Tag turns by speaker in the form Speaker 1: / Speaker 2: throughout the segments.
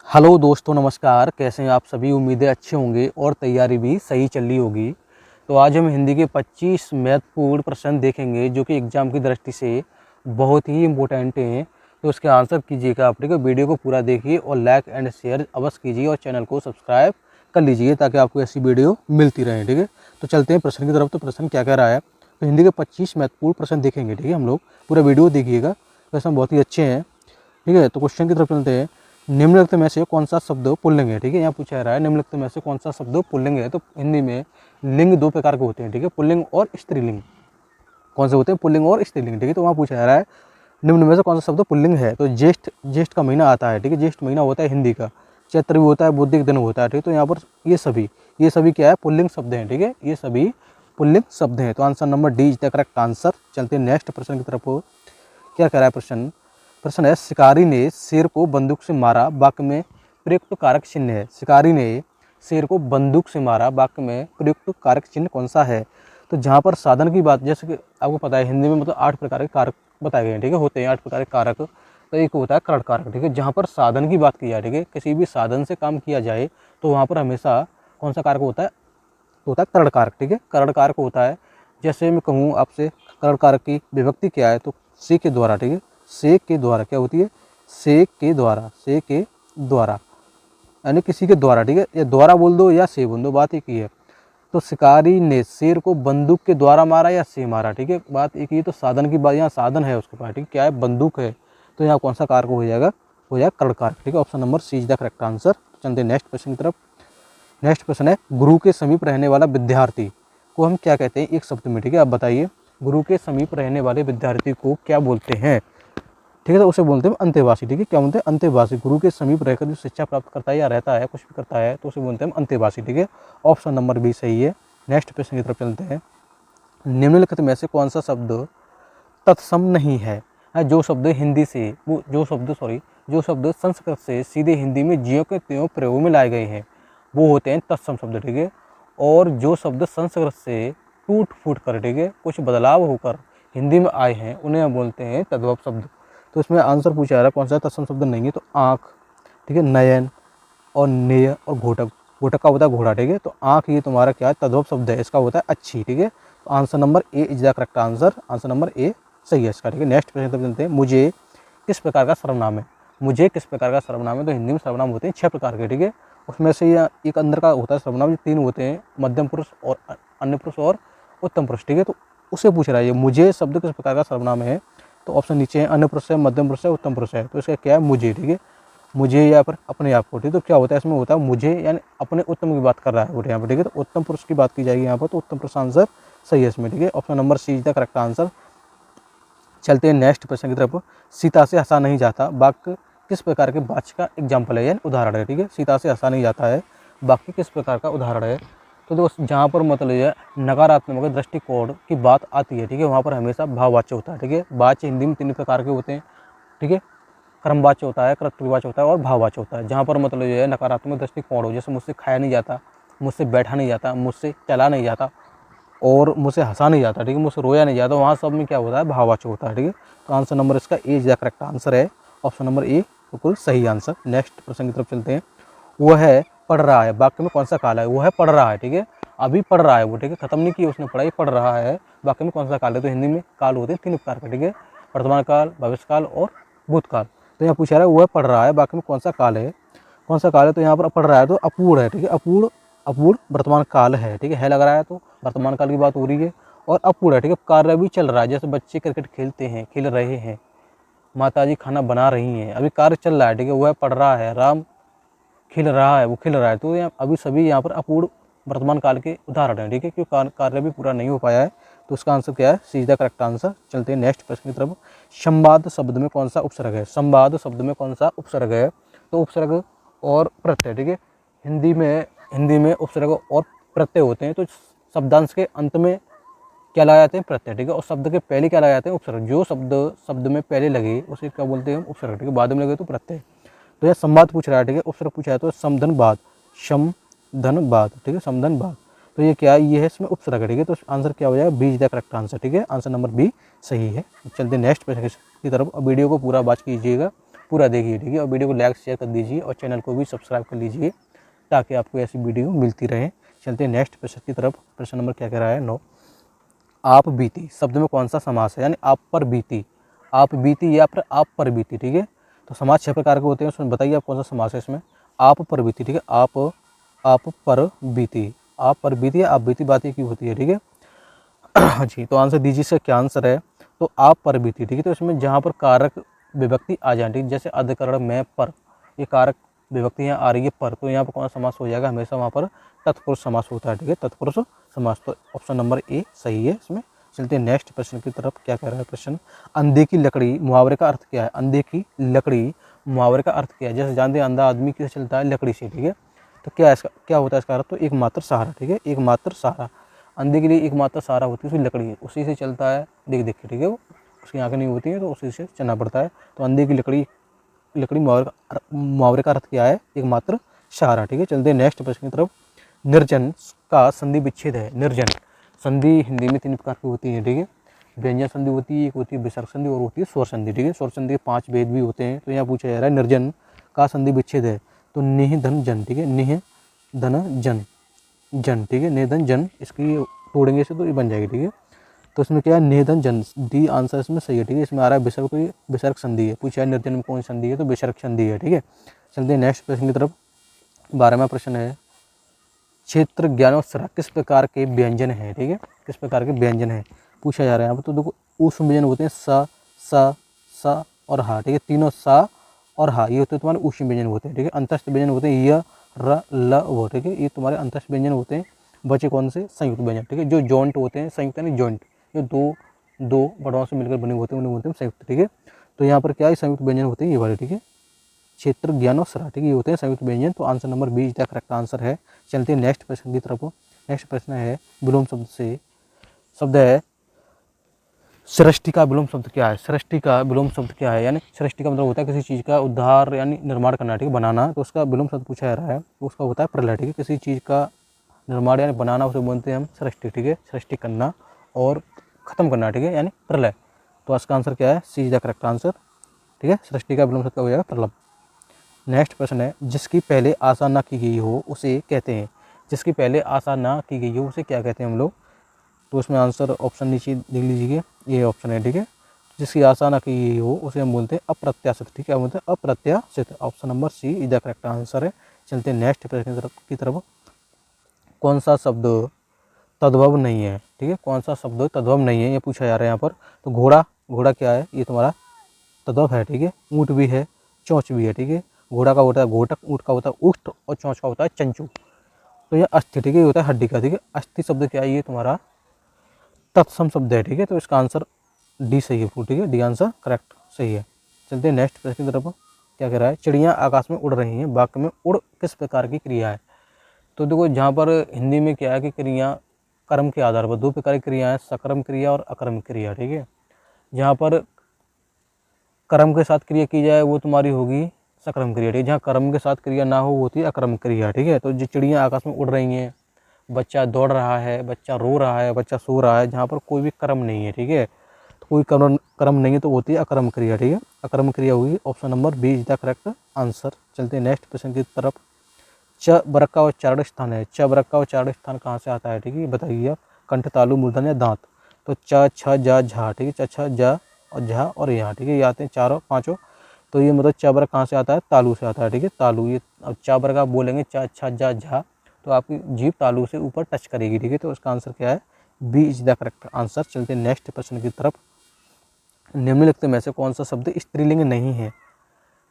Speaker 1: Hello दोस्तों, नमस्कार। कैसे हैं आप सभी? उम्मीदें अच्छे होंगे और तैयारी भी सही चल रही होगी। तो आज हम हिंदी के 25 महत्वपूर्ण प्रश्न देखेंगे जो कि एग्जाम की दृष्टि से बहुत ही इम्पोर्टेंट हैं। तो उसके आंसर कीजिएगा आप, ठीक है। वीडियो को पूरा देखिए और लाइक एंड शेयर अवश्य कीजिए और चैनल को सब्सक्राइब कर लीजिए ताकि आपको ऐसी वीडियो मिलती रहे, ठीक है। तो चलते हैं प्रश्न की तरफ। तो प्रश्न क्या कह रहा है? तो हिंदी के 25 महत्वपूर्ण प्रश्न देखेंगे, ठीक है। हम लोग पूरा वीडियो देखिएगा, प्रश्न बहुत ही अच्छे हैं, ठीक है। तो क्वेश्चन की तरफ चलते हैं। निम्नलिखित में से कौन सा शब्द पुल्लिंग है, ठीक है। यहाँ पूछा रहा है निम्नलिखित में से कौन सा शब्द पुल्लिंग है। तो हिंदी में लिंग दो प्रकार के होते हैं, ठीक है, पुल्लिंग और स्त्रीलिंग। कौन से होते हैं? पुल्लिंग और स्त्रीलिंग, ठीक है। तो वहाँ पूछा जा रहा है निम्न में से कौन सा शब्द पुल्लिंग है। तो ज्येष्ठ, ज्येष्ठ का महीना आता है, ठीक है। ज्येष्ठ महीना होता है हिंदी का, चैत्र भी होता है, बुध दिन होता है, ठीक है। तो यहाँ पर ये सभी क्या है? पुल्लिंग शब्द हैं, ठीक है। ये सभी पुल्लिंग शब्द हैं। तो answer number D is the correct answer. चलते हैं नेक्स्ट प्रश्न की तरफ। क्या कह रहा है प्रश्न? प्रश्न है शिकारी ने शेर को बंदूक से मारा, वाक्य में प्रयुक्त कारक चिन्ह है। शिकारी ने शेर को बंदूक से मारा, वाक्य में प्रयुक्त कारक चिन्ह कौन सा है? तो जहाँ पर साधन की बात, जैसे कि आपको पता है हिंदी में मतलब 8 प्रकार के कारक बताए गए हैं, ठीक है। होते हैं 8 प्रकार के कारक। तो एक होता है करण कारक, ठीक है। जहाँ पर साधन की बात की जाए, ठीक है, किसी भी साधन से काम किया जाए तो वहाँ पर हमेशा कौन सा कारक होता है? तो होता है करण कारक, ठीक है। करण कारक होता है, जैसे मैं कहूँ आपसे करण कारक की विभक्ति क्या है, तो से के द्वारा, ठीक है। से के द्वारा क्या होती है? से के द्वारा, से के द्वारा यानी किसी के द्वारा, ठीक है। या द्वारा बोल दो या से बोल दो, बात एक ही है। तो शिकारी ने शेर को बंदूक के द्वारा मारा या से मारा, ठीक है, बात एक ही। तो साधन की बात, यहाँ साधन है उसके पास, ठीक है, क्या है? बंदूक है। तो यहाँ कौन सा कारक हो जाएगा? हो जाएगा कर्ण कारक, ठीक है। Option number C is the correct answer. चलते नेक्स्ट क्वेश्चन की तरफ। नेक्स्ट प्रश्न है गुरु के समीप रहने वाला विद्यार्थी को हम क्या कहते हैं? एक शब्द में, ठीक है। आप बताइए, गुरु के समीप रहने वाले विद्यार्थी को क्या बोलते हैं? ठीक है। तो उसे बोलते हैं अंतेवासी, ठीक है। क्या बोलते हैं? अंतेवासी। गुरु के समीप रहकर जो शिक्षा प्राप्त करता है या रहता है, कुछ भी करता है, तो उसे बोलते हैं अंतेवासी, ठीक है। ऑप्शन नंबर बी सही है। नेक्स्ट प्रश्न की तरफ चलते हैं। निम्नलिखित में से कौन सा शब्द तत्सम नहीं है? जो शब्द हिंदी से वो जो शब्द संस्कृत से सीधे हिंदी में ज्यों के त्यों प्रयोग में लाए गए हैं वो होते हैं तत्सम शब्द, ठीक है। और जो शब्द संस्कृत से टूट फूट कर, ठीक है, कुछ बदलाव होकर हिंदी में आए हैं उन्हें हम बोलते हैं तद्भव शब्द। तो इसमें आंसर पूछा जा रहा है कौन सा तत्सम शब्द नहीं है। तो आँख, ठीक है, नयन और नेय और घोटक। घोटक का होता है घोड़ा, ठीक है। तो आँख ये तुम्हारा क्या है? तद्भव शब्द है, इसका होता है अच्छी, ठीक है। तो answer number A is the correct answer. Answer number A सही है इसका, ठीक है। नेक्स्ट प्रश्न तक चलते हैं। मुझे किस प्रकार का सर्वनाम है? मुझे किस प्रकार का सर्वनाम है? तो हिंदी में सर्वनाम होते हैं 6 प्रकार के, ठीक है। उसमें से यह एक अंदर का होता है सर्वनाम, जो 3 होते हैं, मध्यम पुरुष और अन्य पुरुष और उत्तम पुरुष, ठीक है। तो उसे पूछ रहा है ये मुझे शब्द किस प्रकार का सर्वनाम है। तो ऑप्शन नीचे है, अन्य पुरुष है, मध्यम पुरुष है, उत्तम पुरुष है। तो इसका क्या है? मुझे, ठीक है। मुझे या पर अपने आप को, ठीक है। तो क्या होता है इसमें? होता है मुझे यानी अपने उत्तम की बात कर रहा है वो यहाँ पर, ठीक है। तो उत्तम पुरुष की बात की जाएगी यहाँ पर, तो उत्तम पुरुष आंसर सही है इसमें, ठीक है। Option number C is the correct answer. चलते हैं नेक्स्ट प्रश्न की तरफ। सीता से हंसा नहीं जाता वाक्य किस प्रकार के वाक्य का एग्जाम्पल है यानी उदाहरण है, ठीक है। सीता से हंसा नहीं जाता है वाक्य किस प्रकार का उदाहरण है? तो दोस्त जहाँ पर मतलब ये नकारात्मक दृष्टिकोण की बात आती है, ठीक है, वहाँ पर हमेशा भाववाच्य होता है, ठीक है। वाच्य हिंदी में 3 प्रकार के होते हैं, ठीक है। कर्मवाच्य होता है, कर्तृवाच्य होता है और भाववाच्य होता है। जहाँ पर मतलब ये है नकारात्मक दृष्टिकोण हो, जैसे मुझसे खाया नहीं जाता, मुझसे बैठा नहीं जाता, मुझसे चला नहीं जाता और मुझसे हंसा नहीं जाता, ठीक है, मुझसे रोया नहीं जाता, वहाँ सब में क्या होता है? भाववाच्य होता है, ठीक है। तो आंसर नंबर इसका ए इज द करेक्ट आंसर है। ऑप्शन नंबर ए बिल्कुल सही आंसर। नेक्स्ट प्रश्न की तरफ चलते हैं। वो है पढ़ रहा है वाक्य में कौन सा काल है? वो है पढ़ रहा है, ठीक है, अभी पढ़ रहा है वो, ठीक है, खत्म नहीं किया उसने पढ़ाई, पढ़ रहा है वाक्य में कौन सा काल है? तो हिंदी में काल होते हैं 3 प्रकार का, ठीक है, वर्तमान काल, भविष्य काल और भूतकाल। तो यहाँ पूछा रहा है वो है पढ़ रहा है वाक्य में कौन सा काल है? कौन सा काल है? तो यहाँ पर पढ़ रहा है तो अपूर्ण है, ठीक है। अपूर्ण, अपूर्ण वर्तमान काल है, ठीक है लग रहा है तो वर्तमान काल की बात हो रही है। और अपूर्ण है, ठीक है, कार्य भी चल रहा है, जैसे बच्चे क्रिकेट खेलते हैं, खेल रहे हैं, माताजी खाना बना रही हैं, अभी कार्य चल रहा है, ठीक है। वह पढ़ रहा है, राम खिल रहा है, वो खिल रहा है। तो यहाँ अभी सभी यहाँ पर अपूर्ण वर्तमान काल के उदाहरण है, ठीक है, क्योंकि कार्य भी पूरा नहीं हो पाया है। तो उसका आंसर क्या है? सी इज द करेक्ट आंसर। चलते हैं नेक्स्ट प्रश्न की तरफ। संवाद शब्द में कौन सा उपसर्ग है? संवाद शब्द में कौन सा उपसर्ग है? तो उपसर्ग और प्रत्यय, ठीक है। हिंदी में उपसर्ग और प्रत्यय होते हैं। तो शब्दांश के अंत में क्या लगाए जाते हैं? प्रत्यय, ठीक है। और शब्द के पहले क्या लगाए जाते हैं? उपसर्ग। जो शब्द में पहले लगे उसे क्या बोलते हैं हम? उपसर्ग, ठीक है। बाद में लगे तो प्रत्यय। तो यह संवाद पूछ रहा है, ठीक है, उपसर्ग पूछा है तो समधनबाद, समधनबाद, ठीक है, समधनबाद। तो ये क्या है? ये है इसमें उपसर्ग, ठीक है। तो आंसर क्या हो जाएगा? B is the correct answer, ठीक है। आंसर नंबर बी सही है। चलते नेक्स्ट प्रश्न की तरफ। वीडियो को पूरा वॉच कीजिएगा पूरा देखिए, ठीक है। और वीडियो को लाइक शेयर कर दीजिए और चैनल को भी सब्सक्राइब कर लीजिए ताकि आपको ऐसी वीडियो मिलती रहे। चलते हैं नेक्स्ट प्रश्न की तरफ। प्रश्न नंबर क्या कह रहा है 9। आप बीती शब्द में कौन सा समास है, यानी आप पर बीती, आप बीती या फिर आप पर बीती, ठीक है। तो समास 6 प्रकार के होते हैं, उसमें बताइए आप कौन सा समास है इसमें। आप पर बीती, ठीक है, आप पर बीती, आप पर बीती या आप बीती बातें की होती है, ठीक है। जी, तो आंसर दीजिए, इसका क्या आंसर है। तो आप पर बीती, ठीक है। तो इसमें जहाँ पर कारक विभक्ति आ जाए, ठीक है, जैसे अधिकरण में पर, ये कारक विभक्ति यहाँ आ रही है पर, तो यहाँ पर कौन सा समास हो जाएगा, हमेशा वहाँ पर तत्पुरुष समास होता है, ठीक है, तत्पुरुष समास। तो ऑप्शन नंबर ए सही है इसमें। चलते हैं नेक्स्ट प्रश्न की तरफ। क्या कह रहा है प्रश्न, अंधे की लकड़ी मुहावरे का अर्थ क्या है। अंधे की लकड़ी मुहावरे का अर्थ क्या है। जैसे जानते हैं अंधा आदमी किससे चलता है, लकड़ी से, ठीक है। तो क्या इसका क्या होता है इसका अर्थ, तो एकमात्र सहारा, ठीक है, एकमात्र सहारा। अंधे के लिए एकमात्र सहारा होती है उसकी लकड़ी, उसी से चलता है देख देख के, ठीक है। वो उसकी आंखें नहीं होती हैं तो उसी से चलना पड़ता है। तो अंधे की लकड़ी मुहावरे का अर्थ क्या है, एकमात्र सहारा, ठीक है। चलते हैं नेक्स्ट प्रश्न की तरफ। निर्जन का संधि विच्छेद है। निर्जन संधि हिंदी में 3 प्रकार की होती है, ठीक है। व्यंजन संधि होती है, एक होती है विसर्ग संधि और होती है स्वर संधि, ठीक है। स्वर संधि के 5 भेद भी होते हैं। तो यहाँ पूछा जा रहा है निर्जन का संधि विच्छेद है, तो निह धन जन, ठीक है, निह धन जन, जन, ठीक है, निधन जन, इसकी तोड़ेंगे से तो ये बन जाएगी, ठीक है। तो इसमें क्या है, निधन जन, डी आंसर इसमें सही है, ठीक है। इसमें आ रहा है विसर्ग, तो ये विसर्ग संधि है। पूछा है निर्जन में कौन सी संधि है, तो विसर्ग संधि है, ठीक है। चलते हैं नेक्स्ट प्रश्न की तरफ। 12वां प्रश्न है, क्षेत्र ज्ञानोत्सरा किस प्रकार के व्यंजन है, ठीक है, किस प्रकार के व्यंजन है पूछा जा रहा है यहाँ पर। तो देखो ऊष्म व्यंजन होते हैं सा और हा, ठीक है, तीनों सा और हा ये होते हैं तुम्हारे ऊष्म व्यंजन होते हैं, ठीक है। अंतस्थ व्यंजन होते हैं य र ल वो, ठीक है, ये तुम्हारे अंतस्थ व्यंजन होते हैं। बचे कौन से, संयुक्त व्यंजन, ठीक है, जो जॉइंट होते हैं, संयुक्त यानी जॉइंट, जो दो वर्णों से मिलकर बने होते हैं उन्हें बोलते हैं संयुक्त, ठीक है। तो यहाँ पर क्या है, संयुक्त व्यंजन होते हैं ये वाले, ठीक है, क्षेत्र ज्ञान और सरा, ठीक है, ये होते हैं संयुक्त व्यंजन। तो आंसर नंबर 20 का करेक्ट आंसर है। चलते हैं नेक्स्ट प्रश्न की तरफ। नेक्स्ट प्रश्न है विलोम शब्द से, शब्द है सृष्टि का विलोम शब्द क्या है। सृष्टि का विलोम शब्द क्या है, यानी सृष्टि का मतलब होता है किसी चीज़ का उद्धार यानी निर्माण करना, ठीक है, बनाना। तो उसका विलोम शब्द पूछा जा रहा है, तो उसका होता है प्रलय, ठीक है। किसी चीज़ का निर्माण यानी बनाना उसे बोलते हैं हम सृष्टि, ठीक है, सृष्टि करना और ख़त्म करना, ठीक है, यानी प्रलय। तो इसका आंसर क्या है, सी इज द करेक्ट आंसर, ठीक है। सृष्टि का विलोम शब्द का हो जाएगा प्रलय। नेक्स्ट प्रश्न है, जिसकी पहले आशा ना की गई हो उसे कहते हैं। जिसकी पहले आशा ना की गई हो उसे क्या कहते हैं हम लोग। तो उसमें आंसर ऑप्शन नीचे देख लीजिए, ये ऑप्शन है, ठीक है। जिसकी आशा ना की गई हो उसे हम बोलते हैं अप्रत्याशित, ठीक है, हम बोलते हैं अप्रत्याशित। Option number C is the correct answer है। चलते हैं नेक्स्ट प्रश्न की तरफ। कौन सा शब्द तद्भव नहीं है, ठीक है, कौन सा शब्द तद्भव नहीं है ये पूछा जा रहा है यहाँ पर। तो घोड़ा क्या है, ये तुम्हारा तद्भव है, ठीक है। ऊँट भी है, चोंच भी है, ठीक है। घोड़ा का होता है घोटक, ऊँट का होता है ऊष्ट और चोंच का होता है चंचू। तो ये अस्थि, ठीक है, ये होता है हड्डी का, ठीक है। अस्थि शब्द क्या है, ये तुम्हारा तत्सम शब्द है, ठीक है। तो इसका आंसर डी सही है, ठीक है, डी आंसर करेक्ट सही है। चलते हैं नेक्स्ट प्रश्न की तरफ। क्या कह रहा है, चिड़ियाँ आकाश में उड़ रही हैं, वाक्य में उड़ किस प्रकार की क्रिया है। तो देखो जहाँ पर हिंदी में क्या है कि क्रिया कर्म के आधार पर 2 प्रकार की क्रिया है, सकर्म क्रिया और अकर्म क्रिया, ठीक है। जहाँ पर कर्म के साथ क्रिया की जाए वो तुम्हारी होगी सकर्म क्रिया, ठीक है। जहाँ कर्म के साथ क्रिया ना हो वो होती है अकर्म क्रिया, ठीक है। तो जो चिड़ियाँ आकाश में उड़ रही हैं, बच्चा दौड़ रहा है, बच्चा रो रहा है, बच्चा सो रहा है, जहाँ पर कोई भी कर्म नहीं है, ठीक है, तो कोई कर्म नहीं है तो होती है अकर्म क्रिया, ठीक है। अकर्म क्रिया होगी। Option number B is the correct answer. चलते हैं नेक्स्ट प्रश्न की तरफ। च वर्ग का उच्चारण स्थान है, च वर्ग का उच्चारण स्थान कहाँ से आता है, ठीक है, बताइए आप। कंठ, तालु, मूर्धन या दांत। तो च छ जा झा, ठीक है, च छ जा और झा और यहाँ, ठीक है, ये आते हैं चारों पाँचों। तो ये मतलब च वर्ग कहाँ से आता है, तालु से आता है, ठीक है, तालु। ये अब च वर्ग आप बोलेंगे च छ जा झा तो आपकी जीभ तालु से ऊपर टच करेगी, ठीक है। तो इसका आंसर क्या है, B is the correct answer. चलते हैं नेक्स्ट प्रश्न की तरफ। निम्नलिखित में से कौन सा शब्द स्त्रीलिंग नहीं है।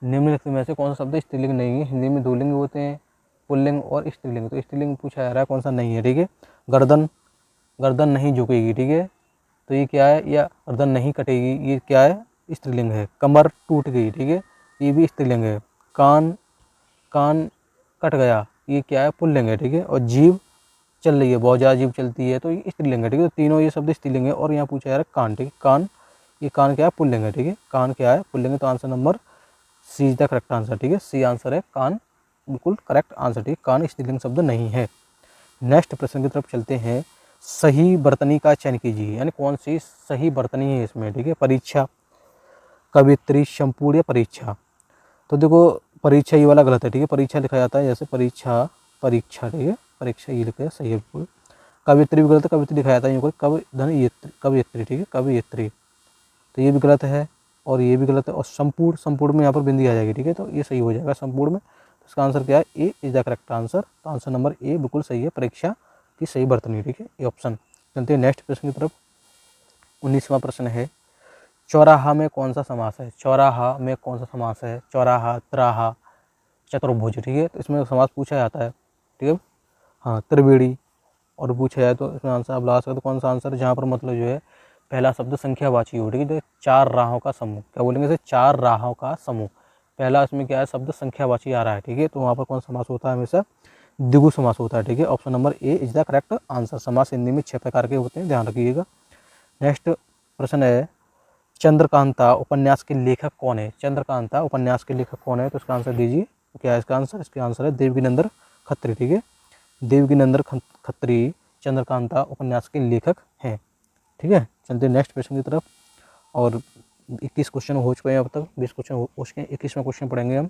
Speaker 1: निम्नलिखित में से कौन सा शब्द स्त्रीलिंग नहीं है। हिंदी में 2 लिंग होते हैं, पुल्लिंग और स्त्रीलिंग। तो स्त्रीलिंग पूछा जा रहा है कौन सा नहीं है, ठीक है। गर्दन नहीं झुकेगी, ठीक है, तो ये क्या है, या गर्दन नहीं कटेगी, ये क्या है, स्त्रीलिंग है। कमर टूट गई, ठीक है, ये भी स्त्रीलिंग है। कान कट गया, ये क्या है, पुल्लिंग है, ठीक है। और जीभ चल रही है, बहुत ज़्यादा जीभ चलती है, तो ये स्त्रीलिंग है, ठीक है। तो तीनों ये शब्द स्त्रीलिंग है। और यहाँ पूछा जा रहा है कान, ठीक है, कान, ये कान क्या है, पुल्लिंग है, ठीक है, कान क्या है, पुल्लिंग है। तो answer number C is the correct answer, ठीक है, सी आंसर है, कान बिल्कुल करेक्ट आंसर, ठीक है, कान स्त्रीलिंग शब्द नहीं है। नेक्स्ट प्रश्न की तरफ चलते हैं। सही बर्तनी का चयन कीजिए, यानी कौन सी सही बर्तनी है इसमें, ठीक है। परीक्षा, कवित्री, संपूर्ण या परीक्षा। तो देखो परीक्षा ये वाला गलत है, ठीक है, परीक्षा लिखा जाता है जैसे परीक्षा, परीक्षा, ठीक है, परीक्षा ये लिखा है, सही है बिल्कुल। कवित्री भी गलत है, कवित्री लिखा जाता है यूँ कब धन ये कवियत्री, ठीक है, कवियत्री, तो ये भी गलत है और ये भी गलत है। और संपूर्ण, संपूर्ण में यहाँ पर बिंदी आ जाएगी, ठीक है, तो ये सही हो जाएगा संपूर्ण में। तो इसका आंसर क्या है, ए इज द करेक्ट आंसर। तो आंसर नंबर ए बिल्कुल सही है, परीक्षा की सही बर्तनी, ठीक है, ये ऑप्शन। चलते हैं नेक्स्ट प्रश्न की तरफ। 19वां प्रश्न है, चौराहा में कौन सा समास है? चौराहा में कौन सा समास है? चौराहा, त्राहा, चतुर्भुज, ठीक है, तो इसमें समास पूछा जाता है, ठीक है, हाँ, त्रिवेणी और पूछा जाए तो इसमें आंसर आप ला सकते हो कौन सा आंसर, जहाँ पर मतलब जो है पहला शब्द संख्यावाची हो, ठीक है, तो चार राहों का समूह, क्या बोलेंगे इसे, चार राहों का समूह। पहला इसमें क्या है, शब्द संख्यावाची आ रहा है, ठीक है, तो वहाँ पर कौन सा समास होता है, हमेशा द्विगु समास होता है, ठीक है, option number A is the correct answer. समास हिंदी में 6 प्रकार के होते हैं, ध्यान रखिएगा। नेक्स्ट प्रश्न है, चंद्रकांता उपन्यास के लेखक कौन है? चंद्रकांता उपन्यास के लेखक कौन है? तो इसका आंसर दीजिए, क्या है इसका आंसर? इसका आंसर है देवकीनंदन खत्री, ठीक है, देवकीनंदन खत्री चंद्रकांता उपन्यास के लेखक हैं, ठीक है। चलते नेक्स्ट प्रश्न की तरफ। और 21 क्वेश्चन हो चुके हैं अब तक, 20 क्वेश्चन हो चुके हैं, 21वां क्वेश्चन पढ़ेंगे हम।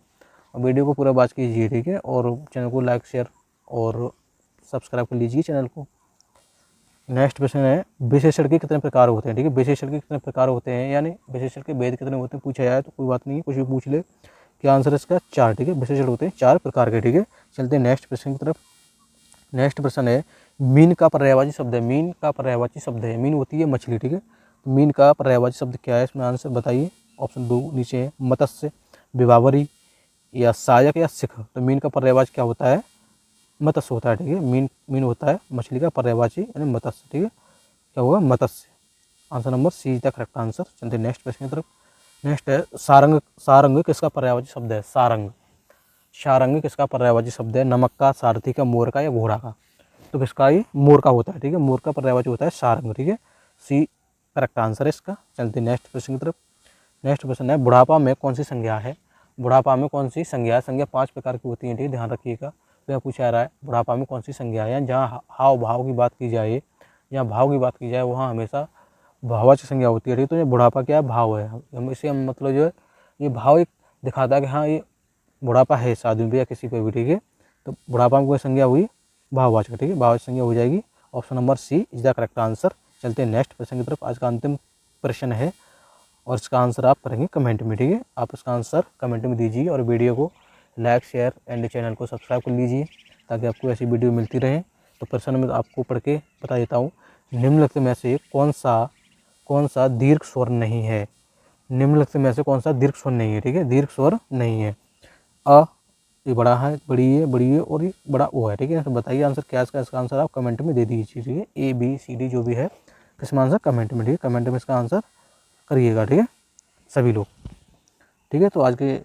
Speaker 1: और वीडियो को पूरा वॉच कीजिए, ठीक है, और चैनल को लाइक, शेयर और सब्सक्राइब कर लीजिए चैनल को। नेक्स्ट प्रश्न है, विशेषण के कितने प्रकार होते हैं? ठीक है, विशेषण के कितने प्रकार होते हैं, यानी विशेषण के भेद कितने होते हैं पूछा जाए तो कोई बात नहीं है, कुछ भी पूछ ले। क्या आंसर है इसका? 4, ठीक है, विशेषण होते हैं 4 प्रकार के, ठीक है। चलते हैं नेक्स्ट प्रश्न की तरफ। नेक्स्ट प्रश्न है, मीन का पर्यायवाची शब्द है, मीन का पर्यायवाची शब्द है, मीन होती है मछली, ठीक है, तो मीन का पर्यायवाची शब्द क्या है, इसमें आंसर बताइए। ऑप्शन 2 नीचे है, मत्स्य, विभावरी या सहायक या सिख। तो मीन का पर्यायवाची क्या होता है? मत्स्य होता है, ठीक है, मीन होता है मछली का पर्यायवाची यानी मत्स्य, ठीक है, क्या होगा? मत्स्य। Answer number C is the correct answer. चलते नेक्स्ट प्रश्न की तरफ। नेक्स्ट है, सारंग, सारंग किसका पर्यायवाची शब्द है? सारंग, सारंग किसका पर्यायवाची शब्द है? नमक का, सारथी का, मोर का या घोड़ा का? तो किसका? ये मोर का होता है, ठीक है, मोर का पर्यायवाची होता है सारंग, ठीक है, सी करेक्ट आंसर है इसका। चलते नेक्स्ट प्रश्न की तरफ। नेक्स्ट प्रश्न है, बुढ़ापा में कौन सी संज्ञा है? बुढ़ापा में कौन सी संज्ञा है? संज्ञा 5 प्रकार की होती है, ठीक है, ध्यान रखिएगा। तो यह पूछा जा रहा है बुढ़ापा में कौन सी संज्ञा है, जहाँ हाव भाव की बात की जाए, जहाँ भाव की बात की जाए वहाँ हमेशा भाववाचक संज्ञा होती है, ठीक है। तो ये बुढ़ापा क्या है? भाव है, हम इसे हम मतलब जो है ये भाव एक दिखाता है कि हाँ ये बुढ़ापा है इस आदमी पे या किसी पे भी, ठीक है। तो बुढ़ापा में कोई संज्ञा हुई भाववाचक, ठीक है, भाववाचक संज्ञा हो जाएगी। Option number C is the correct answer. चलते हैं नेक्स्ट प्रश्न की तरफ। आज का अंतिम प्रश्न है और इसका आंसर आप करेंगे कमेंट में, ठीक है, आप इसका आंसर कमेंट में दीजिए और वीडियो को लाइक, शेयर एंड चैनल को सब्सक्राइब कर लीजिए ताकि आपको ऐसी वीडियो मिलती रहे। तो प्रश्न में आपको पढ़ के बता देता हूँ, निम्नलिखित में से कौन सा दीर्घ स्वर नहीं है? निम्नलिखित में से कौन सा दीर्घ स्वर नहीं है? ठीक है, दीर्घ स्वर नहीं है। अ, ये बड़ा है, बड़ी है और ये बड़ा ओ है, ठीक है। तो बताइए आंसर क्या है इसका आंसर आप कमेंट में दे दीजिए, ठीक है, ए बी सी डी जो भी है इसमें आंसर कमेंट में, ठीक है, कमेंट में इसका आंसर करिएगा, ठीक है, सभी लोग, ठीक है। तो आज के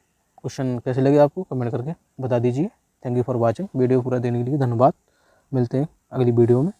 Speaker 1: क्वेश्चन कैसे लगे आपको कमेंट करके बता दीजिए। Thank you for watching. Video पूरा देने के लिए धन्यवाद। मिलते हैं अगली वीडियो में।